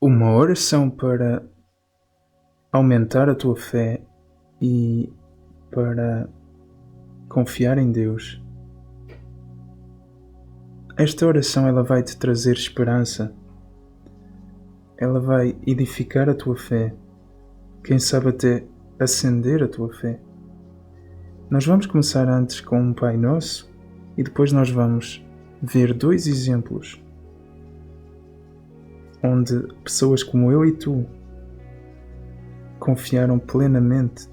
Uma oração para aumentar a tua fé e para confiar em Deus. Esta oração ela vai te trazer esperança, ela vai edificar a tua fé, quem sabe até acender a tua fé. Nós vamos começar antes com um Pai Nosso e depois nós vamos ver dois exemplos onde pessoas como eu e tu confiaram plenamente,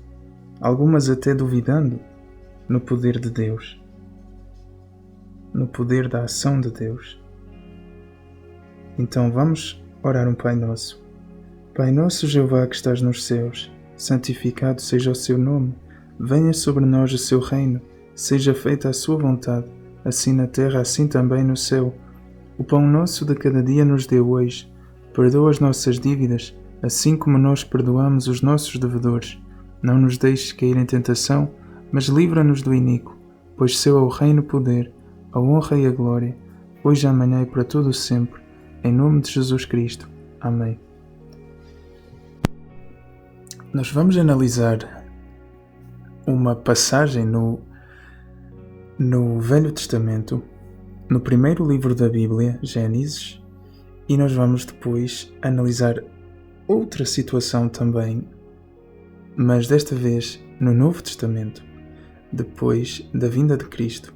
algumas até duvidando, no poder de Deus, no poder da ação de Deus. Então vamos orar um Pai Nosso. Pai Nosso Jeová que estás nos céus, santificado seja o seu nome, venha sobre nós o seu reino, seja feita a sua vontade, assim na terra, assim também no céu. O pão nosso de cada dia nos dê hoje, perdoa as nossas dívidas, assim como nós perdoamos os nossos devedores. Não nos deixes cair em tentação, mas livra-nos do iníquo, pois seu é o reino, o poder, a honra e a glória, hoje, amanhã e para todo o sempre, em nome de Jesus Cristo. Amém. Nós vamos analisar uma passagem no Velho Testamento, no primeiro livro da Bíblia, Gênesis, e nós vamos depois analisar outra situação também, mas desta vez no Novo Testamento, depois da vinda de Cristo.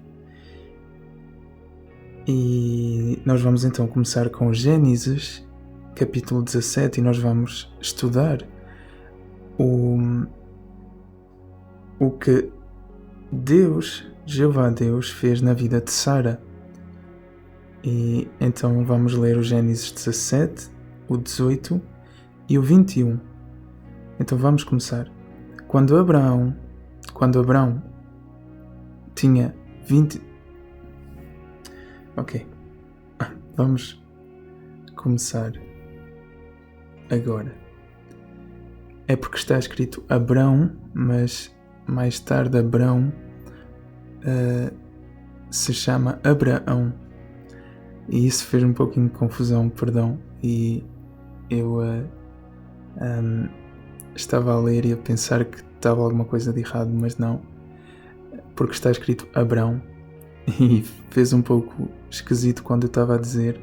E nós vamos então começar com Gênesis, capítulo 17, e nós vamos estudar o que Jeová Deus, fez na vida de Sara. E então vamos ler o Gênesis 17, o 18 e o 21. Então vamos começar. Quando Abraão tinha 20... Ok. Vamos começar agora. É porque está escrito Abrão, mas mais tarde Abrão se chama Abraão. E isso fez um pouquinho de confusão, perdão. E eu estava a ler e a pensar que estava alguma coisa de errado, mas não. Porque está escrito Abrão. E fez um pouco esquisito quando eu estava a dizer.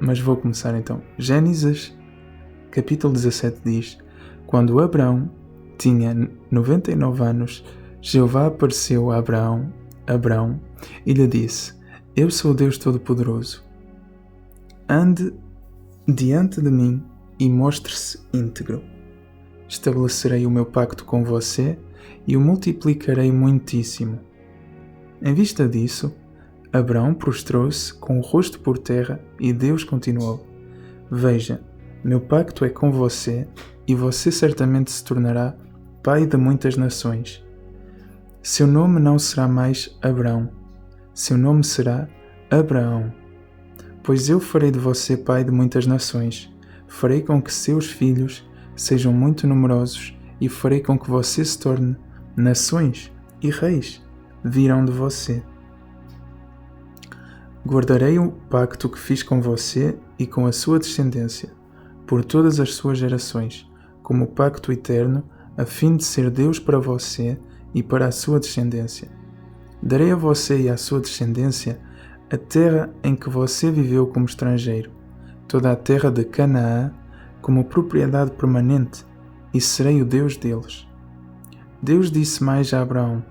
Mas vou começar então. Gênesis, capítulo 17 diz: Quando Abrão tinha 99 anos, Jeová apareceu a Abrão, e lhe disse: Eu sou o Deus Todo-Poderoso. Ande diante de mim e mostre-se íntegro. Estabelecerei o meu pacto com você e o multiplicarei muitíssimo. Em vista disso, Abrão prostrou-se com o rosto por terra e Deus continuou: Veja, meu pacto é com você e você certamente se tornará pai de muitas nações. Seu nome não será mais Abrão, seu nome será Abraão, pois eu farei de você pai de muitas nações, farei com que seus filhos sejam muito numerosos e farei com que você se torne nações e reis virão de você. Guardarei o pacto que fiz com você e com a sua descendência, por todas as suas gerações, como pacto eterno, a fim de ser Deus para você e para a sua descendência. Darei a você e à sua descendência a terra em que você viveu como estrangeiro, toda a terra de Canaã, como propriedade permanente, e serei o Deus deles. Deus disse mais a Abraão: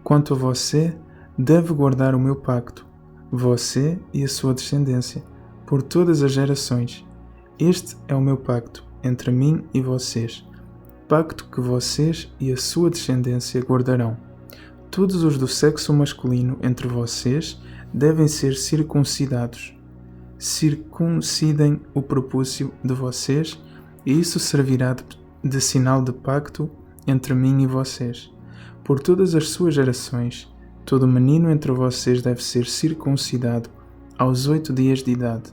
Quanto a você, deve guardar o meu pacto, você e a sua descendência, por todas as gerações. Este é o meu pacto entre mim e vocês, pacto que vocês e a sua descendência guardarão. Todos os do sexo masculino entre vocês devem ser circuncidados. Circuncidem o prepúcio de vocês, e isso servirá de sinal de pacto entre mim e vocês. Por todas as suas gerações, todo menino entre vocês deve ser circuncidado aos 8 dias de idade.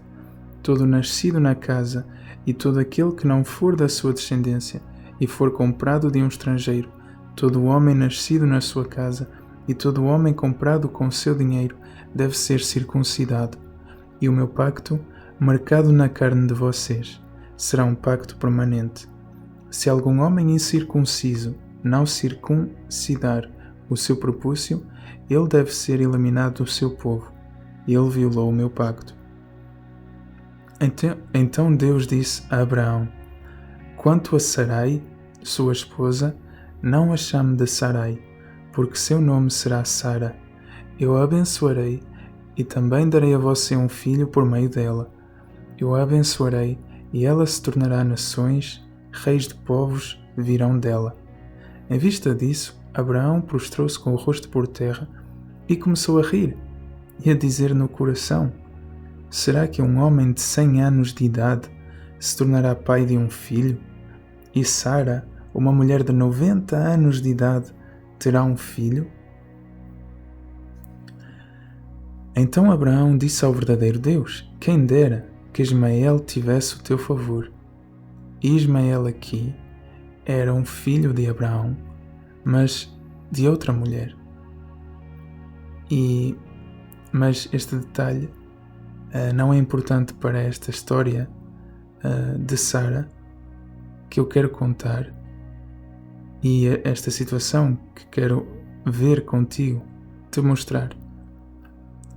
Todo nascido na casa e todo aquele que não for da sua descendência e for comprado de um estrangeiro, todo homem nascido na sua casa e todo homem comprado com seu dinheiro deve ser circuncidado. E o meu pacto marcado na carne de vocês, será um pacto permanente. Se algum homem incircunciso não circuncidar o seu prepúcio, ele deve ser eliminado do seu povo. Ele violou o meu pacto. Então Deus disse a Abraão: quanto a Sarai, sua esposa, não a chame de Sarai, porque seu nome será Sara. Eu a abençoarei e também darei a você um filho por meio dela. Eu a abençoarei e ela se tornará nações, reis de povos virão dela. Em vista disso, Abraão prostrou-se com o rosto por terra e começou a rir e a dizer no coração: será que um homem de 100 anos de idade se tornará pai de um filho? E Sara, uma mulher de 90 anos de idade, terá um filho? Então Abraão disse ao verdadeiro Deus: quem dera que Ismael tivesse o teu favor. E Ismael aqui era um filho de Abraão, mas de outra mulher. Mas este detalhe não é importante para esta história de Sara que eu quero contar e esta situação que quero ver contigo, te mostrar,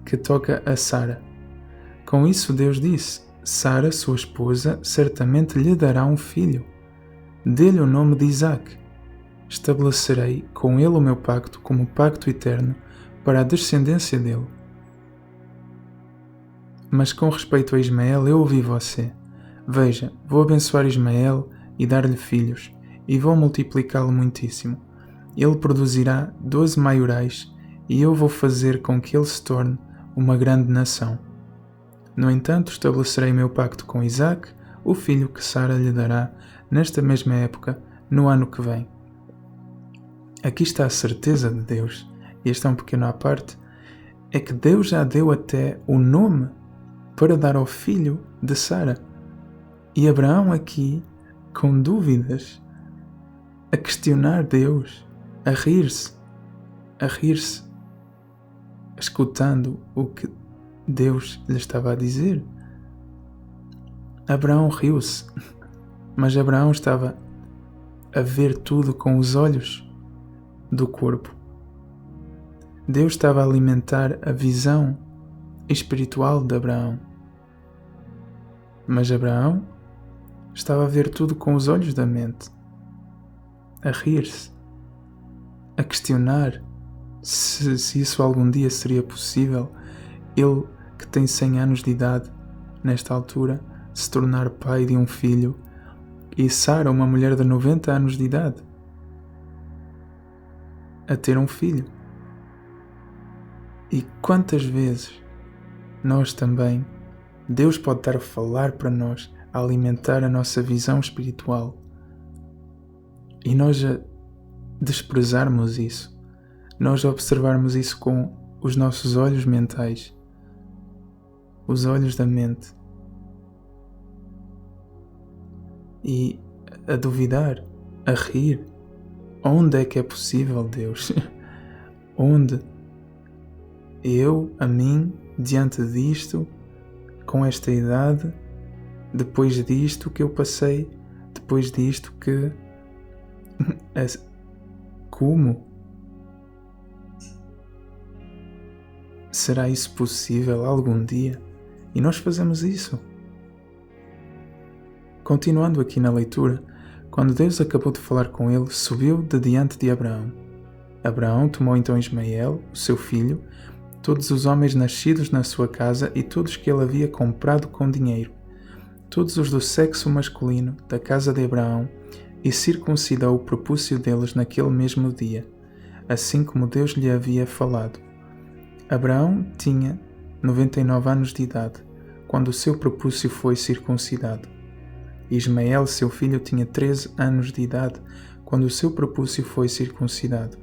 que toca a Sara. Com isso Deus disse: Sara, sua esposa, certamente lhe dará um filho. Dê-lhe o nome de Isaque. Estabelecerei com ele o meu pacto como pacto eterno para a descendência dele. Mas com respeito a Ismael, eu ouvi você. Veja, vou abençoar Ismael e dar-lhe filhos, e vou multiplicá-lo muitíssimo. Ele produzirá 12 maiorais, e eu vou fazer com que ele se torne uma grande nação. No entanto, estabelecerei meu pacto com Isaque, o filho que Sara lhe dará nesta mesma época, no ano que vem. Aqui está a certeza de Deus, e este é um pequeno à parte, é que Deus já deu até o nome para dar ao filho de Sara. E Abraão aqui, com dúvidas, a questionar Deus, a rir-se, escutando o que Deus lhe estava a dizer. Abraão riu-se, mas Abraão estava a ver tudo com os olhos do corpo. Deus estava a alimentar a visão espiritual de Abraão. Mas Abraão estava a ver tudo com os olhos da mente, a rir-se, a questionar se isso algum dia seria possível, ele que tem 100 anos de idade, nesta altura, se tornar pai de um filho, e Sara, uma mulher de 90 anos de idade, a ter um filho. E quantas vezes nós também, Deus pode estar a falar para nós, a alimentar a nossa visão espiritual, e nós a desprezarmos isso, nós a observarmos isso com os nossos olhos mentais, os olhos da mente, e a duvidar, a rir. Onde é que é possível, Deus? Onde eu, a mim, diante disto, com esta idade, depois disto que eu passei, depois disto que... Como? Será isso possível algum dia? E nós fazemos isso. Continuando aqui na leitura, quando Deus acabou de falar com ele, subiu de diante de Abraão. Abraão tomou então Ismael, o seu filho, todos os homens nascidos na sua casa e todos que ele havia comprado com dinheiro, todos os do sexo masculino da casa de Abraão, e circuncidou o prepúcio deles naquele mesmo dia, assim como Deus lhe havia falado. Abraão tinha 99 anos de idade, quando o seu prepúcio foi circuncidado. Ismael, seu filho, tinha 13 anos de idade, quando o seu prepúcio foi circuncidado.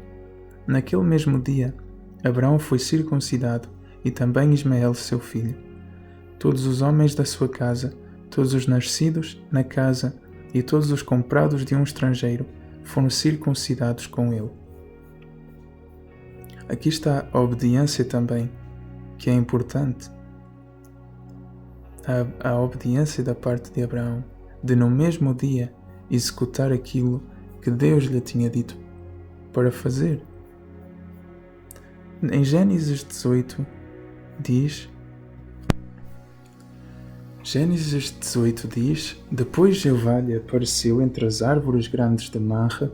Naquele mesmo dia, Abraão foi circuncidado, e também Ismael, seu filho. Todos os homens da sua casa, todos os nascidos na casa e todos os comprados de um estrangeiro foram circuncidados com ele. Aqui está a obediência também, que é importante. a obediência da parte de Abraão, de no mesmo dia executar aquilo que Deus lhe tinha dito para fazer. Em Gênesis 18 diz: Depois Jeová lhe apareceu entre as árvores grandes de Manre,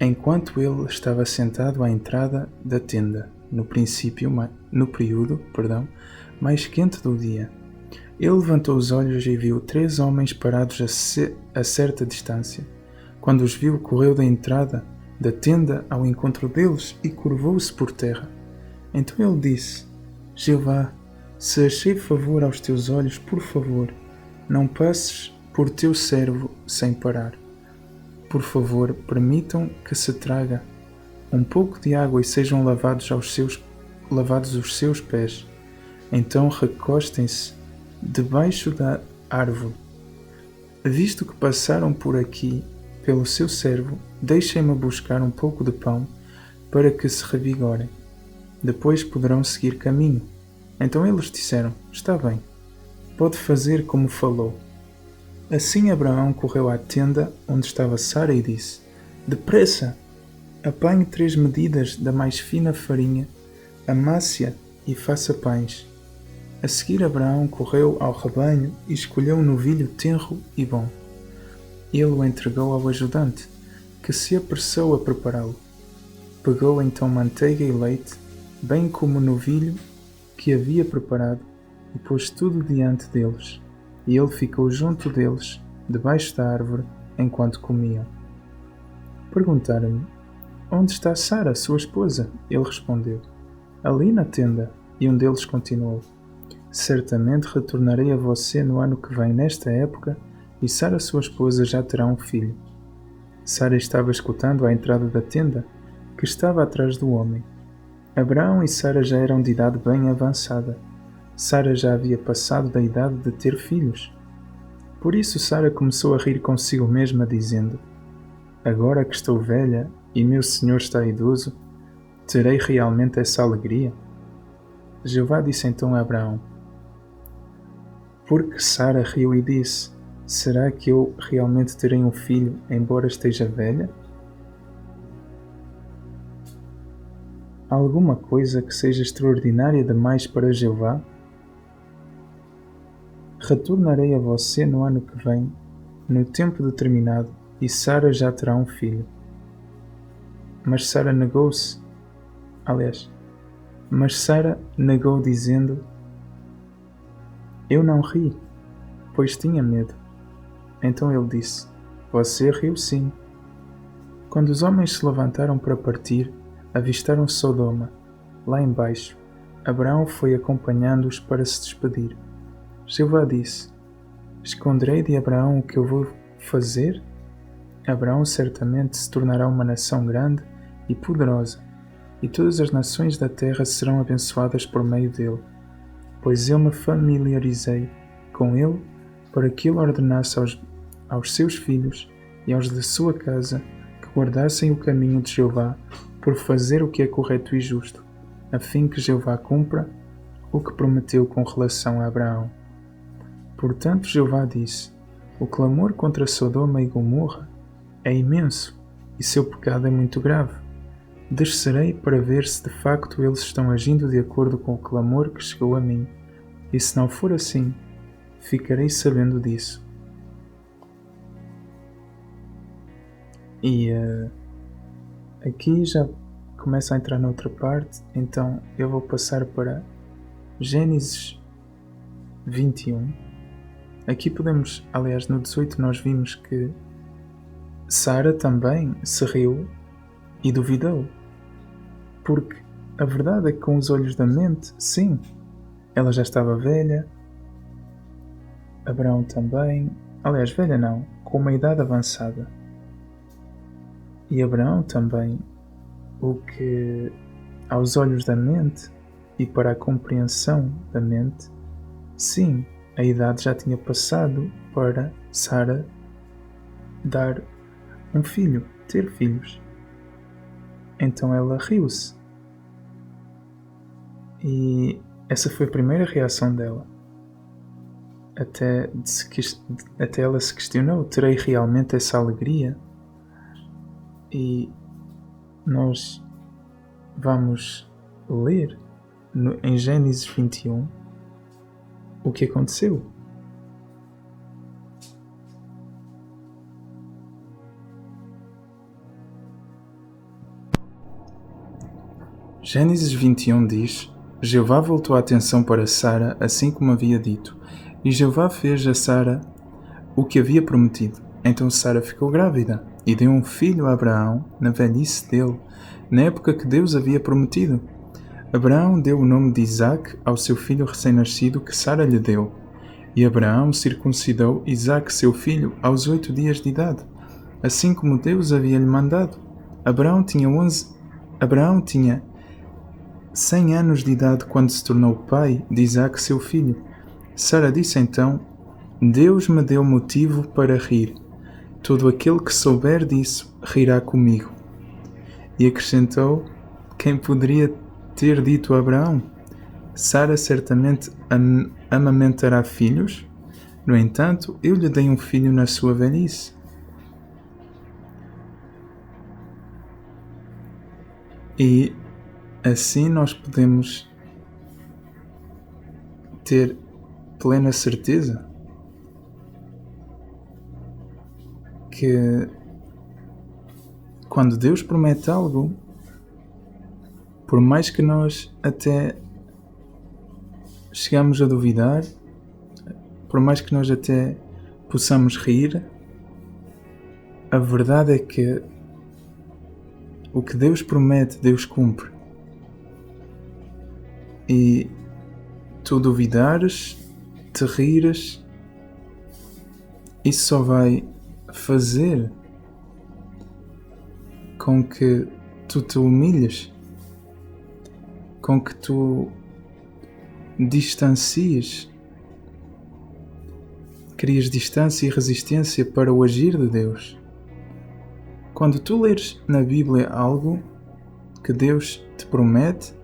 enquanto ele estava sentado à entrada da tenda, no período mais quente do dia. Ele levantou os olhos e viu 3 homens parados a certa distância. Quando os viu, correu da entrada da tenda ao encontro deles e curvou-se por terra. Então ele disse: Jeová, se achei favor aos teus olhos, por favor, não passes por teu servo sem parar. Por favor, permitam que se traga um pouco de água e sejam lavados os seus pés. Então recostem-se debaixo da árvore. Visto que passaram por aqui pelo seu servo, deixem-me buscar um pouco de pão para que se revigorem. Depois poderão seguir caminho. Então eles disseram: Está bem, pode fazer como falou. Assim Abraão correu à tenda onde estava Sara e disse: Depressa, apanhe 3 medidas da mais fina farinha, amasse-a e faça pães. A seguir Abraão correu ao rebanho e escolheu um novilho tenro e bom. Ele o entregou ao ajudante, que se apressou a prepará-lo. Pegou então manteiga e leite, bem como o novilho que havia preparado, e pôs tudo diante deles. E ele ficou junto deles, debaixo da árvore, enquanto comiam. Perguntaram-lhe: Onde está Sara, sua esposa? Ele respondeu: Ali na tenda. E um deles continuou: Certamente retornarei a você no ano que vem, nesta época, e Sara, sua esposa, já terá um filho. Sara estava escutando à entrada da tenda, que estava atrás do homem. Abraão e Sara já eram de idade bem avançada. Sara já havia passado da idade de ter filhos. Por isso Sara começou a rir consigo mesma, dizendo: Agora que estou velha e meu senhor está idoso, terei realmente essa alegria? Jeová disse então a Abraão: Porque Sara riu e disse: Será que eu realmente terei um filho, embora esteja velha? Há alguma coisa que seja extraordinária demais para Jeová? Retornarei a você no ano que vem, no tempo determinado, e Sara já terá um filho. Mas Sara negou, dizendo: Eu não ri, pois tinha medo. Então ele disse: Você riu sim. Quando os homens se levantaram para partir, avistaram Sodoma. Lá embaixo, Abraão foi acompanhando-os para se despedir. Jeová disse: Esconderei de Abraão o que eu vou fazer? Abraão certamente se tornará uma nação grande e poderosa, e todas as nações da terra serão abençoadas por meio dele, pois eu me familiarizei com ele para que ele ordenasse aos seus filhos e aos de sua casa que guardassem o caminho de Jeová por fazer o que é correto e justo, a fim que Jeová cumpra o que prometeu com relação a Abraão. Portanto, Jeová disse: O clamor contra Sodoma e Gomorra é imenso e seu pecado é muito grave. Descerei para ver se de facto eles estão agindo de acordo com o clamor que chegou a mim, e se não for assim, ficarei sabendo disso. E aqui já começa a entrar noutra parte, então eu vou passar para Gênesis 21. Aqui podemos, aliás, no 18 nós vimos que Sara também se riu e duvidou, porque a verdade é que com os olhos da mente, sim, ela já estava velha, Abraão também, aliás, velha não, com uma idade avançada, e Abraão também, o que aos olhos da mente e para a compreensão da mente, sim, a idade já tinha passado para Sara dar um filho, ter filhos. Então ela riu-se. E essa foi a primeira reação dela. até ela se questionou: terei realmente essa alegria? E nós vamos ler em Gênesis 21 o que aconteceu. Gênesis 21 diz: Jeová voltou a atenção para Sara, assim como havia dito, e Jeová fez a Sara o que havia prometido. Então Sara ficou grávida e deu um filho a Abraão na velhice dele, na época que Deus havia prometido. Abraão deu o nome de Isaque ao seu filho recém-nascido que Sara lhe deu. E Abraão circuncidou Isaque, seu filho, aos 8 dias de idade, assim como Deus havia-lhe mandado. Abraão tinha 100 anos de idade quando se tornou pai de Isaque, seu filho. Sara disse então: Deus me deu motivo para rir. Todo aquele que souber disso rirá comigo. E acrescentou: Quem poderia ter dito a Abraão: Sara certamente amamentará filhos? No entanto, eu lhe dei um filho na sua velhice. E assim nós podemos ter plena certeza que quando Deus promete algo, por mais que nós até chegamos a duvidar, por mais que nós até possamos rir, a verdade é que o que Deus promete, Deus cumpre. E tu duvidares, te rires, isso só vai fazer com que tu te humilhes, com que tu distancies, crias distância e resistência para o agir de Deus. Quando tu leres na Bíblia algo que Deus te promete,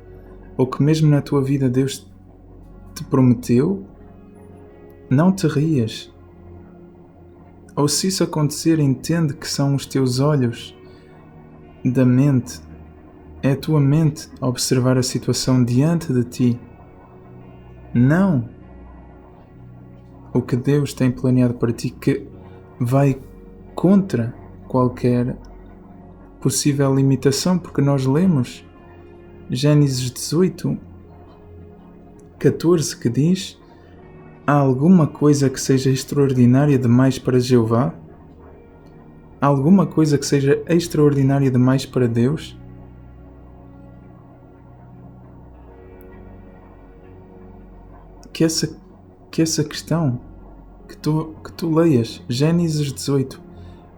ou que mesmo na tua vida Deus te prometeu, não te rias. Ou se isso acontecer, entende que são os teus olhos da mente, é a tua mente a observar a situação diante de ti. Não o que Deus tem planeado para ti, que vai contra qualquer possível limitação, porque nós lemos Gênesis 18, 14, que diz: Há alguma coisa que seja extraordinária demais para Jeová? Há alguma coisa que seja extraordinária demais para Deus? Que essa questão, que tu leias Gênesis 18,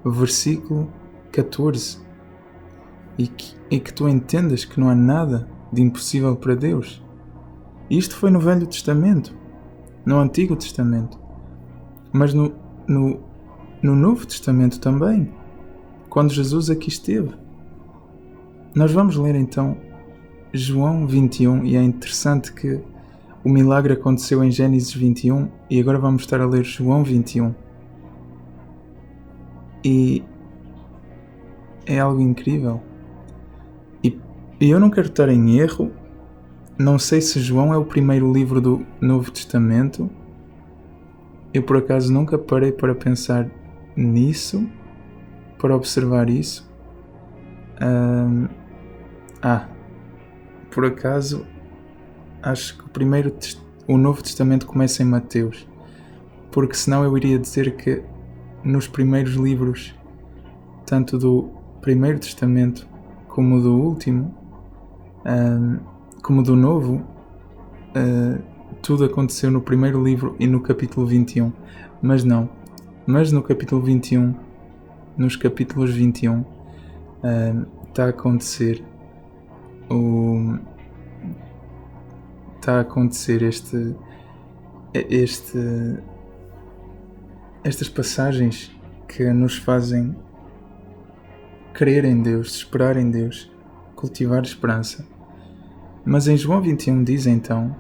versículo 14, e que tu entendas que não há nada de impossível para Deus. Isto foi no Velho Testamento, no Antigo Testamento, mas no Novo Testamento também, quando Jesus aqui esteve. Nós vamos ler então João 21, e é interessante que o milagre aconteceu em Gênesis 21 e agora vamos estar a ler João 21. E é algo incrível. E eu não quero estar em erro, não sei se João é o primeiro livro do Novo Testamento. Eu por acaso nunca parei para pensar nisso, para observar isso. Por acaso acho que o Novo Testamento começa em Mateus, porque senão eu iria dizer que nos primeiros livros, tanto do Primeiro Testamento como do último, como do Novo, tudo aconteceu no primeiro livro e no capítulo 21, mas não. Mas no capítulo 21, nos capítulos 21, está a acontecer estas passagens que nos fazem crer em Deus, esperar em Deus, cultivar esperança. Mas em João 21 diz então: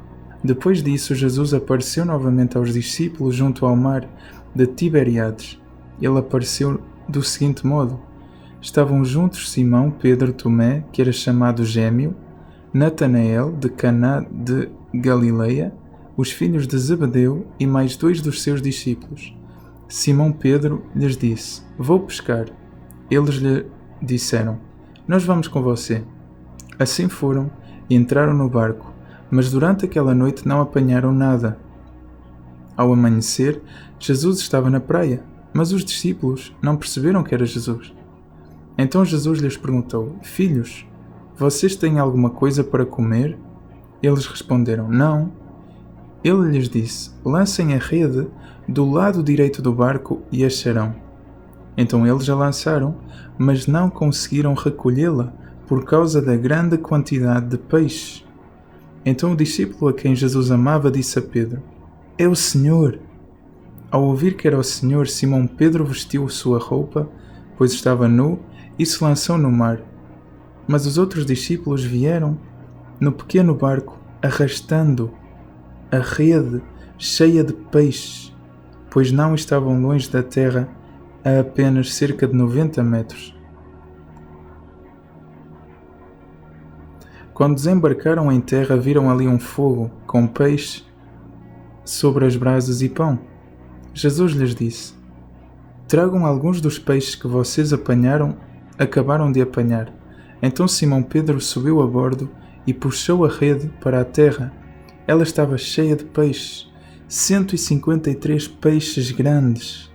Depois disso, Jesus apareceu novamente aos discípulos junto ao mar de Tiberíades. Ele apareceu do seguinte modo: estavam juntos Simão, Pedro, Tomé, que era chamado Gêmeo, Natanael, de Caná de Galileia, os filhos de Zebedeu e mais 2 dos seus discípulos. Simão Pedro lhes disse: Vou pescar. Eles lhe disseram: Nós vamos com você. Assim foram e entraram no barco, mas durante aquela noite não apanharam nada. Ao amanhecer, Jesus estava na praia, mas os discípulos não perceberam que era Jesus. Então Jesus lhes perguntou: Filhos, vocês têm alguma coisa para comer? Eles responderam: Não. Ele lhes disse: Lancem a rede do lado direito do barco e acharão. Então eles a lançaram, mas não conseguiram recolhê-la por causa da grande quantidade de peixes. Então o discípulo a quem Jesus amava disse a Pedro: É o Senhor! Ao ouvir que era o Senhor, Simão Pedro vestiu sua roupa, pois estava nu, e se lançou no mar. Mas os outros discípulos vieram no pequeno barco, arrastando a rede cheia de peixes, pois não estavam longe da terra, a apenas cerca de 90 metros. Quando desembarcaram em terra, viram ali um fogo com peixe sobre as brasas e pão. Jesus lhes disse: Tragam alguns dos peixes que vocês acabaram de apanhar. Então Simão Pedro subiu a bordo e puxou a rede para a terra. Ela estava cheia de peixes, 153 peixes grandes.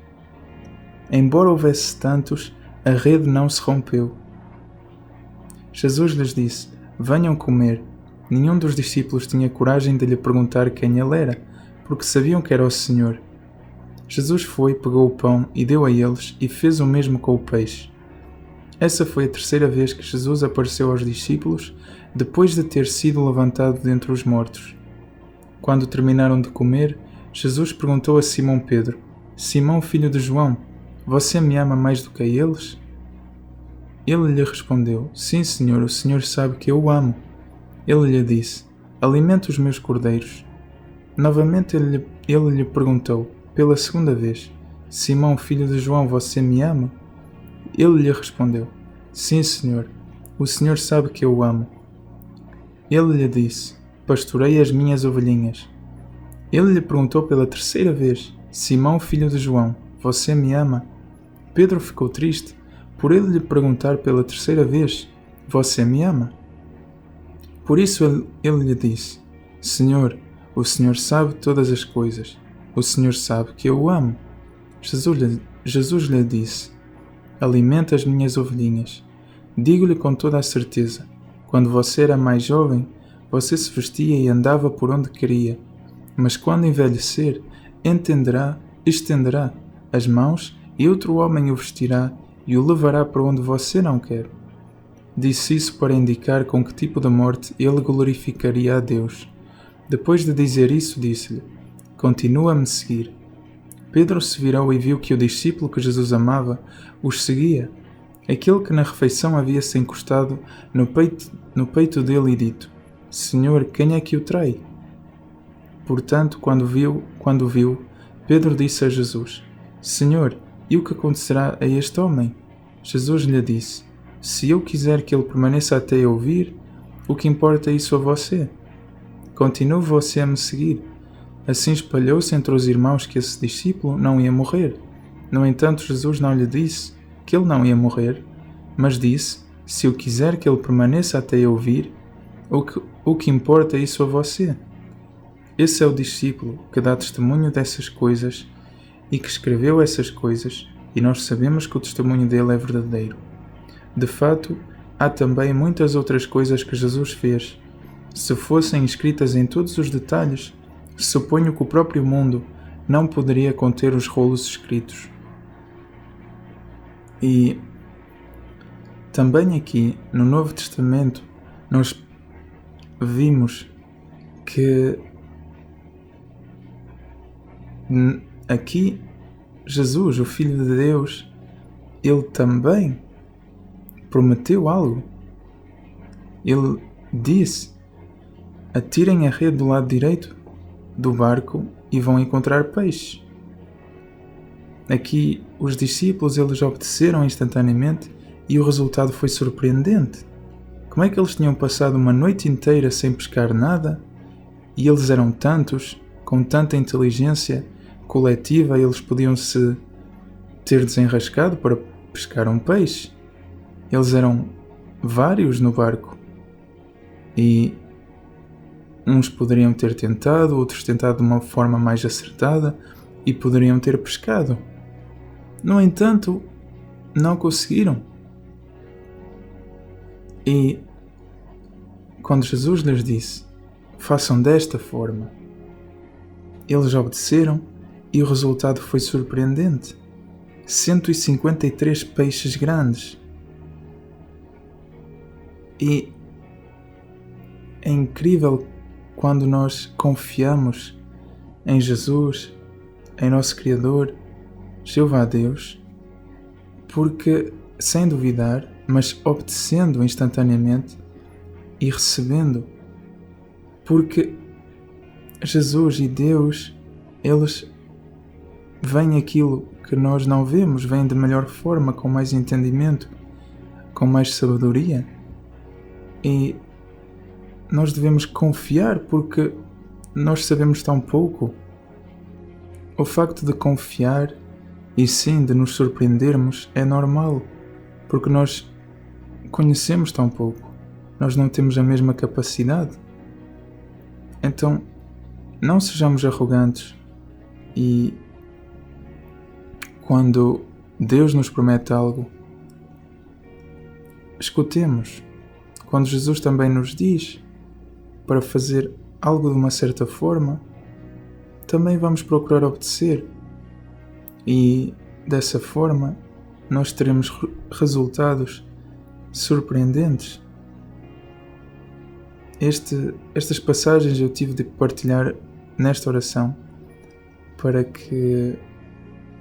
Embora houvesse tantos, a rede não se rompeu. Jesus lhes disse: Venham comer. Nenhum dos discípulos tinha coragem de lhe perguntar quem ele era, porque sabiam que era o Senhor. Jesus foi, pegou o pão e deu a eles, e fez o mesmo com o peixe. Essa foi a terceira vez que Jesus apareceu aos discípulos, depois de ter sido levantado dentre os mortos. Quando terminaram de comer, Jesus perguntou a Simão Pedro: Simão, filho de João, você me ama mais do que a eles? Ele lhe respondeu: Sim, Senhor, o Senhor sabe que eu o amo. Ele lhe disse: Alimenta os meus cordeiros. Novamente ele lhe perguntou, pela segunda vez: Simão, filho de João, você me ama? Ele lhe respondeu: Sim, Senhor, o Senhor sabe que eu o amo. Ele lhe disse: Pastorei as minhas ovelhinhas. Ele lhe perguntou pela terceira vez: Simão, filho de João, você me ama? Pedro ficou triste por ele lhe perguntar pela terceira vez: Você me ama? Por isso ele lhe disse: Senhor, o Senhor sabe todas as coisas. O Senhor sabe que eu o amo. Jesus lhe disse: Alimenta as minhas ovelhinhas. Digo-lhe com toda a certeza: quando você era mais jovem, você se vestia e andava por onde queria. Mas quando envelhecer, estenderá as mãos e outro homem o vestirá e o levará para onde você não quer. Disse isso para indicar com que tipo de morte ele glorificaria a Deus. Depois de dizer isso, disse-lhe: Continua a me seguir. Pedro se virou e viu que o discípulo que Jesus amava os seguia, aquele que na refeição havia se encostado no peito dele e dito: Senhor, quem é que o trai? Portanto, quando viu, Pedro disse a Jesus: Senhor, e o que acontecerá a este homem? Jesus lhe disse: Se eu quiser que ele permaneça até eu vir, o que importa é isso a você? Continue você a me seguir. Assim espalhou-se entre os irmãos que esse discípulo não ia morrer. No entanto, Jesus não lhe disse que ele não ia morrer, mas disse: Se eu quiser que ele permaneça até eu vir, o que importa é isso a você? Esse é o discípulo que dá testemunho dessas coisas e que escreveu essas coisas, e nós sabemos que o testemunho dele é verdadeiro. De fato, há também muitas outras coisas que Jesus fez. Se fossem escritas em todos os detalhes, suponho que o próprio mundo não poderia conter os rolos escritos. E também aqui no Novo Testamento nós vimos que aqui Jesus, o Filho de Deus, ele também prometeu algo. Ele disse: Atirem a rede do lado direito do barco e vão encontrar peixe. Aqui os discípulos eles obedeceram instantaneamente e o resultado foi surpreendente. Como é que eles tinham passado uma noite inteira sem pescar nada? E eles eram tantos, com tanta inteligência coletiva, eles podiam se ter desenrascado para pescar um peixe. Eles eram vários no barco. E uns poderiam ter tentado, outros tentado de uma forma mais acertada e poderiam ter pescado. No entanto, não conseguiram. E quando Jesus lhes disse, façam desta forma, eles obedeceram e o resultado foi surpreendente. 153 peixes grandes. E é incrível quando nós confiamos em Jesus, em nosso Criador, Jeová Deus, porque, sem duvidar, mas obedecendo instantaneamente e recebendo, porque Jesus e Deus, eles veem aquilo que nós não vemos, veem de melhor forma, com mais entendimento, com mais sabedoria, e nós devemos confiar porque nós sabemos tão pouco. O facto de confiar e sim de nos surpreendermos é normal, porque nós conhecemos tão pouco, nós não temos a mesma capacidade. Então, não sejamos arrogantes e quando Deus nos promete algo, escutemos. Quando Jesus também nos diz para fazer algo de uma certa forma, também vamos procurar obedecer. E dessa forma nós teremos resultados surpreendentes. Estas passagens eu tive de partilhar nesta oração para que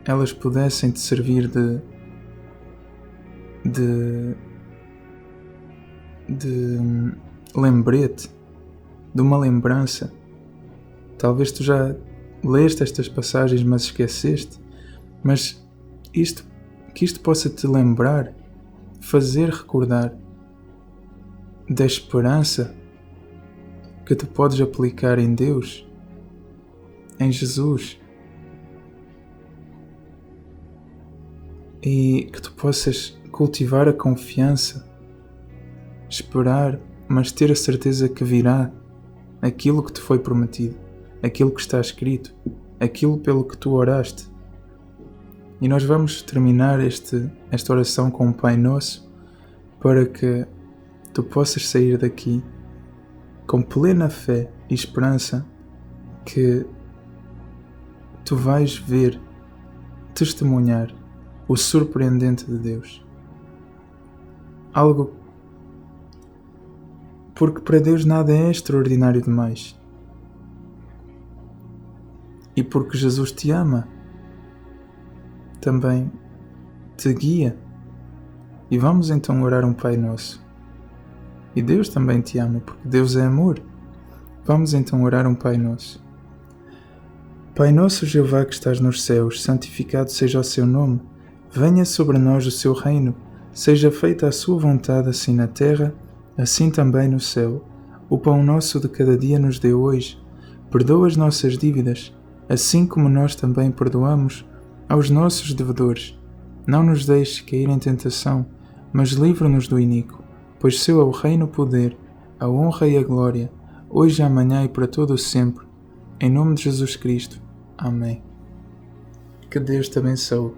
elas pudessem te servir de lembrete, de uma lembrança. Talvez tu já leste estas passagens, mas esqueceste, mas que isto possa te lembrar, fazer recordar da esperança que tu podes aplicar em Deus, em Jesus, e que tu possas cultivar a confiança, esperar, mas ter a certeza que virá aquilo que te foi prometido, aquilo que está escrito, aquilo pelo que tu oraste. E nós vamos terminar esta oração com o Pai Nosso para que tu possas sair daqui com plena fé e esperança que tu vais ver, testemunhar o surpreendente de Deus. Algo porque para Deus nada é extraordinário demais. E porque Jesus te ama, também te guia. E vamos então orar um Pai Nosso. E Deus também te ama, porque Deus é amor. Vamos então orar um Pai Nosso. Pai nosso Jeová que estás nos céus, santificado seja o seu nome. Venha sobre nós o seu reino. Seja feita a sua vontade, assim na terra, assim também no céu. O pão nosso de cada dia nos dê hoje. Perdoa as nossas dívidas, assim como nós também perdoamos aos nossos devedores. Não nos deixes cair em tentação, mas livra-nos do iníquo, pois seu é o reino, o poder, a honra e a glória, hoje, amanhã e para todo o sempre. Em nome de Jesus Cristo. Amém. Que Deus te abençoe.